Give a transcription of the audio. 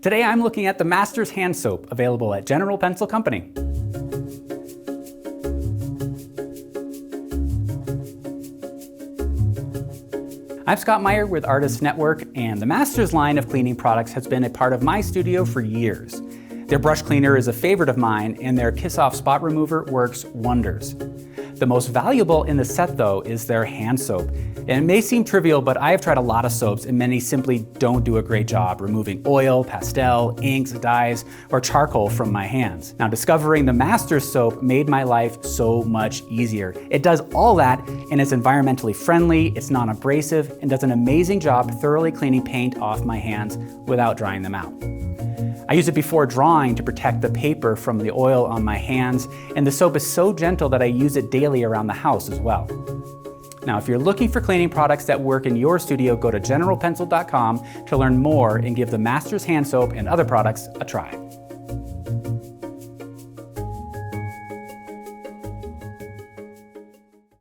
Today I'm looking at the Masters Hand Soap, available at General Pencil Company. I'm Scott Meyer with Artists Network, and the Masters line of cleaning products has been a part of my studio for years. Their brush cleaner is a favorite of mine, and their Kiss Off spot remover works wonders. The most valuable in the set, though, is their hand soap. And it may seem trivial, but I have tried a lot of soaps, and many simply don't do a great job removing oil, pastel, inks, dyes, or charcoal from my hands. Now, discovering the Masters soap made my life so much easier. It does all that, and it's environmentally friendly, it's non-abrasive, and does an amazing job thoroughly cleaning paint off my hands without drying them out. I use it before drawing to protect the paper from the oil on my hands, and the soap is so gentle that I use it daily around the house as well. Now, if you're looking for cleaning products that work in your studio, go to generalpencil.com to learn more and give the Masters Hand Soap and other products a try.